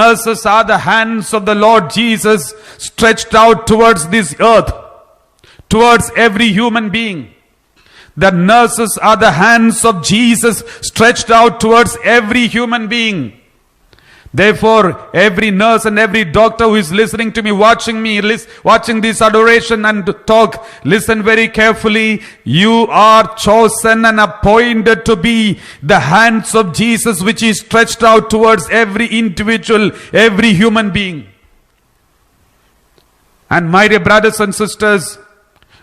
Nurses are the hands of the Lord Jesus stretched out towards this earth, towards every human being. The nurses are the hands of Jesus stretched out towards every human being. Therefore, every nurse and every doctor who is listening to me, watching this adoration and talk, listen very carefully. You are chosen and appointed to be the hands of Jesus, which is stretched out towards every individual, every human being. And my dear brothers and sisters,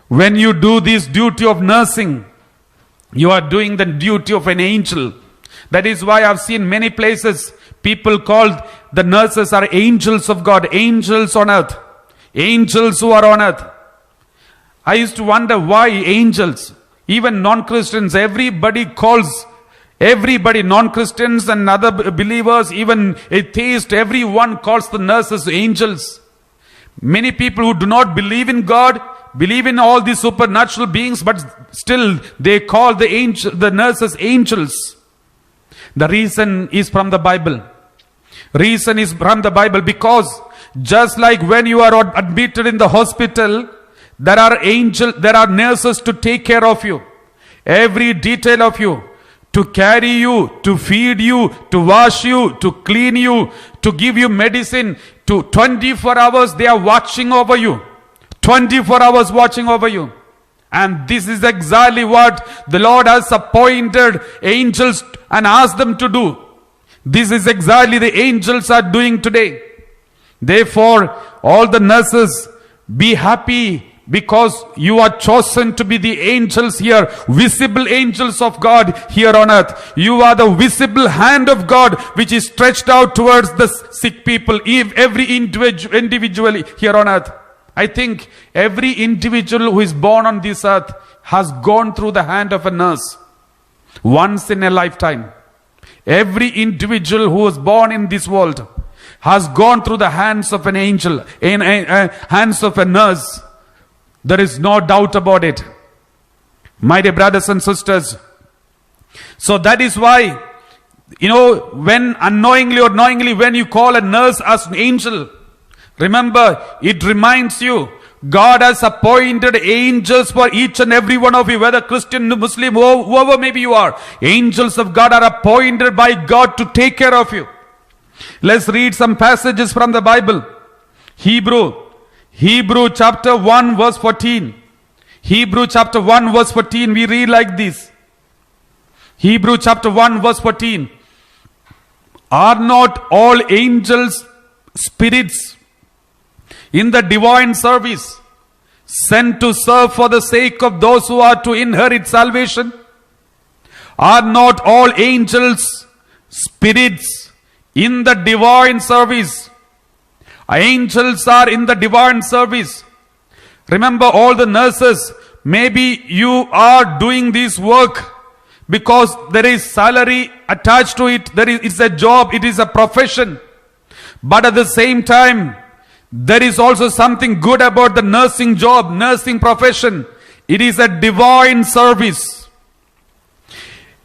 when you do this duty of nursing, you are doing the duty of an angel. That is why I've seen many places people called the nurses are angels of God, angels on earth, angels who are on earth. I used to wonder why angels, even non-Christians, everybody, non-Christians and other believers, even atheists, everyone calls the nurses angels. Many people who do not believe in God, believe in all these supernatural beings, but still they call the nurses angels. The reason is from the Bible. Reason is from the Bible, because just like when you are admitted in the hospital, there are nurses to take care of you. Every detail of you, to carry you, to feed you, to wash you, to clean you, to give you medicine, to 24 hours they are watching over you. 24 hours watching over you. And this is exactly what the Lord has appointed angels and asked them to do. This is exactly the angels are doing today. Therefore, all the nurses, be happy, because you are chosen to be the angels here, visible angels of God here on earth. You are the visible hand of God which is stretched out towards the sick people, every individually here on earth. I think every individual who is born on this earth has gone through the hand of a nurse once in a lifetime. Every individual who was born in this world has gone through the hands of an angel, hands of a nurse. There is no doubt about it. My dear brothers and sisters, so that is why, when unknowingly or knowingly, when you call a nurse as an angel, remember, it reminds you, God has appointed angels for each and every one of you, whether Christian, Muslim, whoever maybe you are. Angels of God are appointed by God to take care of you. Let's read some passages from the Bible. Hebrew chapter 1 verse 14. Hebrew chapter 1 verse 14, we read like this. Hebrew chapter 1 verse 14. Are not all angels spirits in the divine service, sent to serve for the sake of those who are to inherit salvation? Are not all angels spirits in the divine service? Angels are in the divine service. Remember, all the nurses, maybe you are doing this work because there is salary attached to it. It's a job, it is a profession. But at the same time, there is also something good about the nursing job, nursing profession. It is a divine service.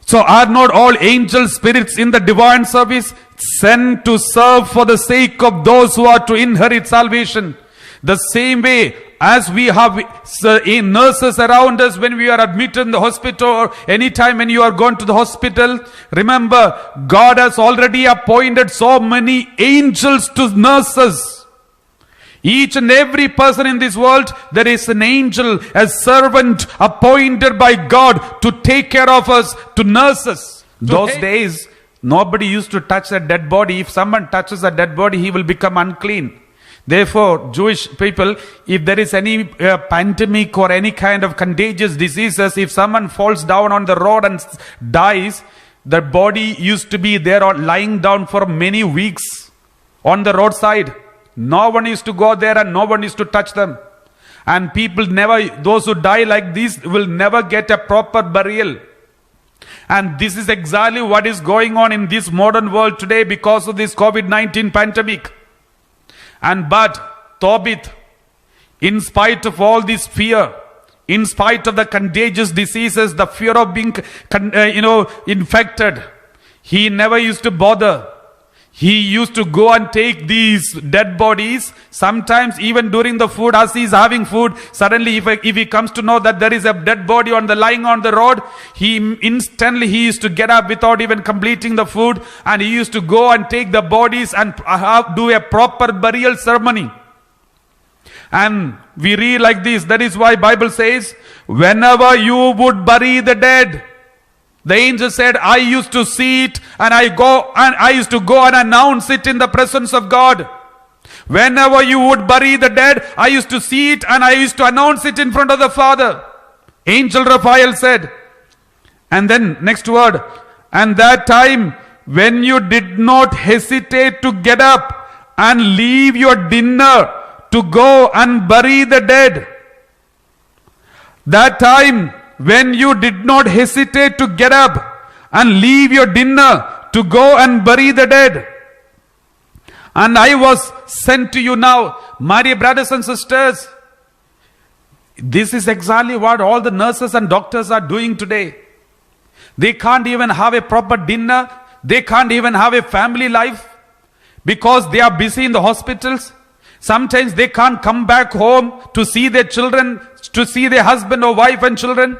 So are not all angel spirits in the divine service, sent to serve for the sake of those who are to inherit salvation? The same way as we have nurses around us when we are admitted in the hospital, or any time when you are going to the hospital, remember, God has already appointed so many angels to nurses. Each and every person in this world, there is an angel, a servant appointed by God to take care of us, to nurse us. Those days, nobody used to touch a dead body. If someone touches a dead body, he will become unclean. Therefore, Jewish people, if there is any pandemic or any kind of contagious diseases, if someone falls down on the road and dies, the body used to be there or lying down for many weeks on the roadside. No one used to go there and no one used to touch them. And those who die like this will never get a proper burial. And this is exactly what is going on in this modern world today because of this COVID-19 pandemic. But Tobit, in spite of all this fear, in spite of the contagious diseases, the fear of being infected, he never used to bother. He used to go and take these dead bodies. Sometimes even during the food, as he's having food, suddenly if he comes to know that there is a dead body lying on the road, he used to get up without even completing the food, and he used to go and take the bodies and do a proper burial ceremony. And we read like this. That is why Bible says, whenever you would bury the dead, the angel said, I used to see it, and I used to go and announce it in the presence of God. Whenever you would bury the dead, I used to see it and I used to announce it in front of the Father. Angel Raphael said. And then next word, and that time when you did not hesitate to get up and leave your dinner to go and bury the dead. That time when you did not hesitate to get up and leave your dinner to go and bury the dead. And I was sent to you now. My dear brothers and sisters, this is exactly what all the nurses and doctors are doing today. They can't even have a proper dinner. They can't even have a family life because they are busy in the hospitals. Sometimes they can't come back home to see their children, to see their husband or wife and children.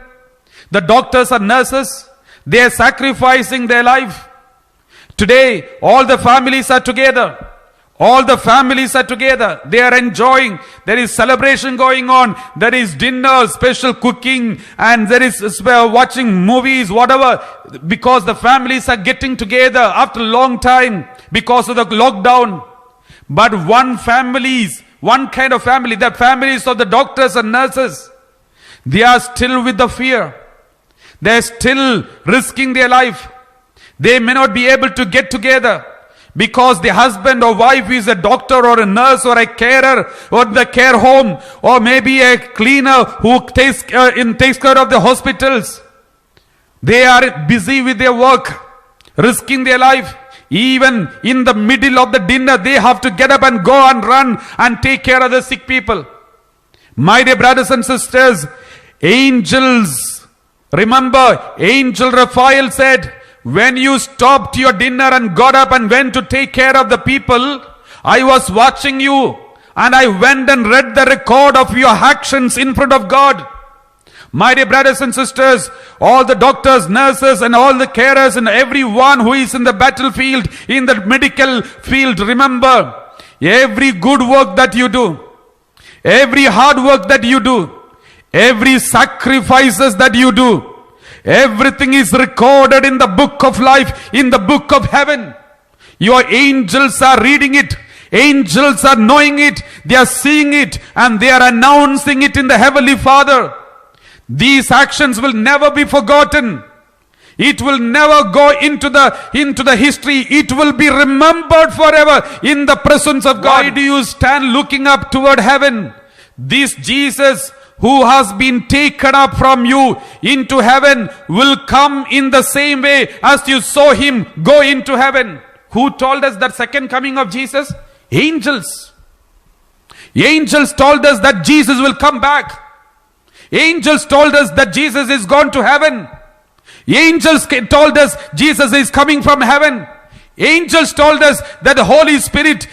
The doctors and nurses, they are sacrificing their life. Today, all the families are together. All the families are together. They are enjoying. There is celebration going on. There is dinner, special cooking, and there is watching movies, whatever. Because the families are getting together after a long time because of the lockdown. But one kind of family, the families of the doctors and nurses, they are still with the fear. They are still risking their life. They may not be able to get together because the husband or wife is a doctor or a nurse or a carer or the care home or maybe a cleaner who takes care of the hospitals. They are busy with their work, risking their life. Even in the middle of the dinner, they have to get up and go and run and take care of the sick people. My dear brothers and sisters, angels, remember, Angel Raphael said, when you stopped your dinner and got up and went to take care of the people, I was watching you and I went and read the record of your actions in front of God. My dear brothers and sisters, all the doctors, nurses and all the carers and everyone who is in the battlefield, in the medical field, remember, every good work that you do, every hard work that you do, every sacrifices that you do, everything is recorded in the book of life, in the book of heaven. Your angels are reading it. Angels are knowing it. They are seeing it and they are announcing it in the Heavenly Father. These actions will never be forgotten. It will never go into the history. It will be remembered forever in the presence of God. Why do you stand looking up toward heaven? This Jesus who has been taken up from you into heaven will come in the same way as you saw him go into heaven. Who told us that second coming of Jesus? Angels. Angels told us that Jesus will come back. Angels told us that Jesus is gone to heaven. Angels told us Jesus is coming from heaven. Angels told us that the Holy Spirit,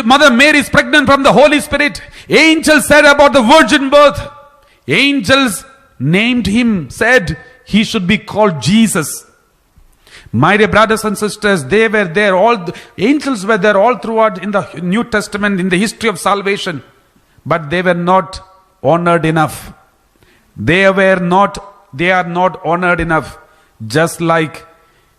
Mother Mary is pregnant from the Holy Spirit. Angels said about the virgin birth. Angels named him, said he should be called Jesus. My dear brothers and sisters, they were there. Angels were there all throughout in the New Testament, in the history of salvation. But they were not honored enough. They are not honored enough. Just like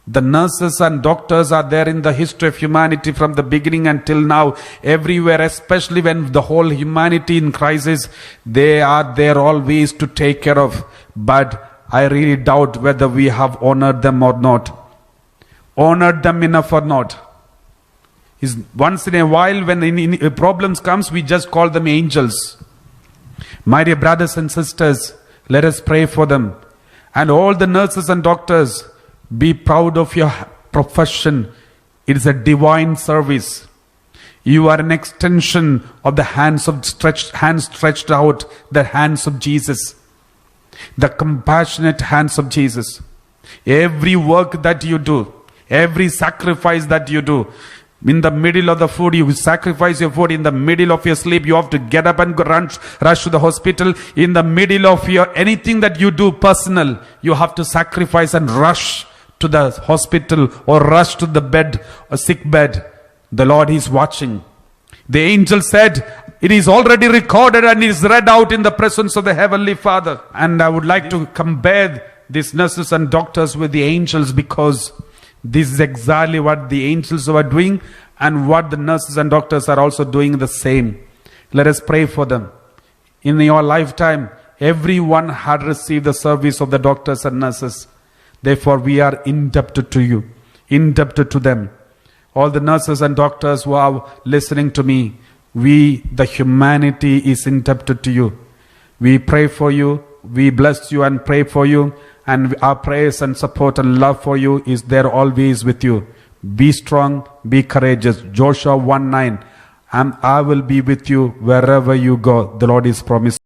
the nurses and doctors are there in the history of humanity from the beginning until now, everywhere, especially when the whole humanity in crisis, they are there always to take care of. But I really doubt whether we have honored them or not. Honored them enough or not. Once in a while when problems comes, we just call them angels. My dear brothers and sisters, let us pray for them. And all the nurses and doctors, be proud of your profession. It is a divine service. You are an extension of the hands stretched out, the hands of Jesus. The compassionate hands of Jesus. Every work that you do, Every sacrifice that you do, in the middle of the food, you sacrifice your food. In the middle of your sleep, you have to get up and rush to the hospital. In the middle of your anything that you do personal, you have to sacrifice and rush to the hospital or rush to the bed, a sick bed. The Lord is watching. The angel said, it is already recorded and is read out in the presence of the Heavenly Father. And I would like to compare these nurses and doctors with the angels, because this is exactly what the angels were doing and what the nurses and doctors are also doing the same. Let us pray for them. In your lifetime, everyone had received the service of the doctors and nurses. Therefore, we are indebted to you, indebted to them. All the nurses and doctors who are listening to me, we, the humanity, is indebted to you. We pray for you, we bless you and pray for you, and our prayers and support and love for you is there always with you. Be strong, be courageous. Joshua 1:9, and I will be with you wherever you go. The Lord is promised.